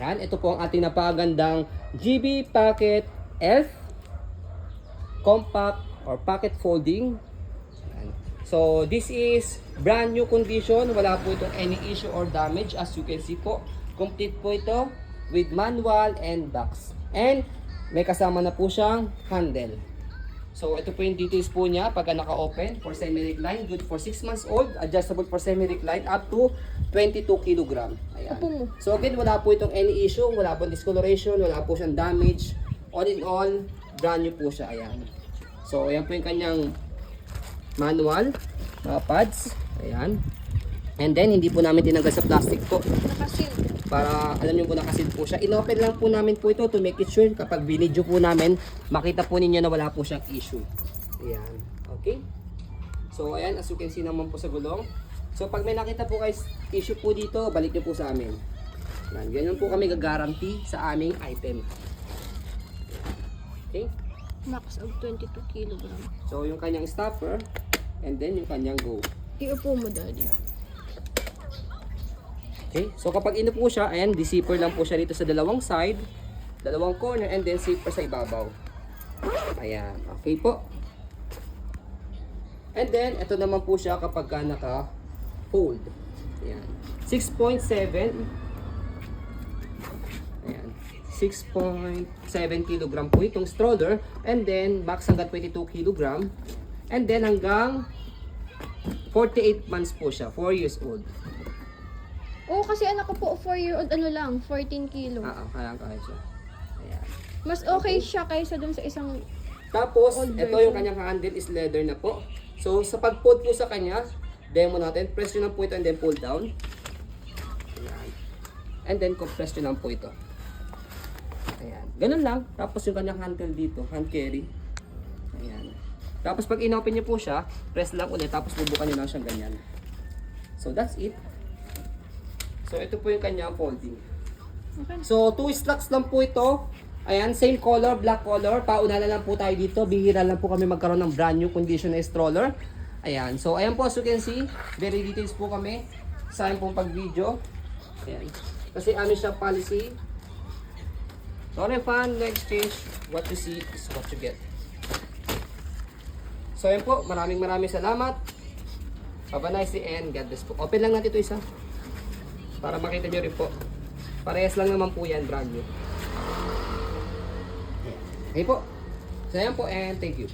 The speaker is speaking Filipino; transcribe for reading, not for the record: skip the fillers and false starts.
Ayan, ito po ang ating napakagandang GB Pocket F Compact or Pocket Folding. Ayan. So, this is brand new condition. Wala po itong any issue or damage. As you can see po, complete po ito with manual and box. And may kasama na po siyang handle. So, ito po yung details po niya pagka naka-open for semi-recline. Good for 6 months old. Adjustable for semi-recline up to 22 kg. Ayan. So, again, wala po itong any issue. Wala po discoloration. Wala po siyang damage. All in all, brand new po siya. Ayan. So, ayan po yung kanyang manual. Mga pads. Ayan. And then, hindi po namin tinanggal sa plastic po. Nakasil. Para alam nyo po nakasil po siya. Inopen lang po namin po ito to make it sure kapag binidyo po namin, makita po ninyo na wala po siyang issue. Ayan. Okay? So, ayan. As you can see naman po sa gulong. So, pag may nakita po guys, issue po dito, balik nyo po sa amin. Ayan. Ganyan po kami gagaranti sa aming item. Okay? Max of 22 kg. So, yung kanyang stopper, and then yung kanyang go. Iupo mo, Daddy. Okay? So, kapag inupo siya, ayan, di-zipper lang po siya dito sa dalawang side, dalawang corner, and then zipper sa ibabaw. Ayan. Okay po. And then, ito naman po siya kapag ka naka-fold. Ayan. 6.7. Ayan. 6.7 kg po itong stroller. And then, box hanggang 22 kg. And then, hanggang 48 months po siya. 4 years old. Oo, kasi anak ko po, 4-year-old, ano lang, 14 kilo. Kaya siya. Ayan. Mas okay siya kaysa dun sa isang... Tapos, Old ito version. yung kanyang handle is leather na po. So, sa pag-fold po sa kanya, demo natin, press nyo lang po ito and then pull down. Ayan. And then, compress nyo lang po ito. Ayan. Ganun lang. Tapos yung kanyang handle dito, hand carry. Ayan. Tapos, pag inopen nyo po siya, press lang ulit, tapos bubukan nyo lang siyang ganyan. So, that's it. So, ito po yung kanyang folding. Okay. So, 2 slacks lang po ito. Ayan, same color, black color. Pauna na lang po tayo dito. Bihira lang po kami magkaroon ng brand new condition na stroller. Ayan. So, ayan po as you can see. Very details po kami sa amin pong pag-video. Ayan. Kasi amin siya policy. So, refund, no exchange. What you see is what you get. So, ayan po. Maraming salamat. Have a nice day and God bless po. Open lang natin ito isa. Para makita nyo rin po. Parehas lang naman po yan, brand new. Okay po. So, ayan po and thank you.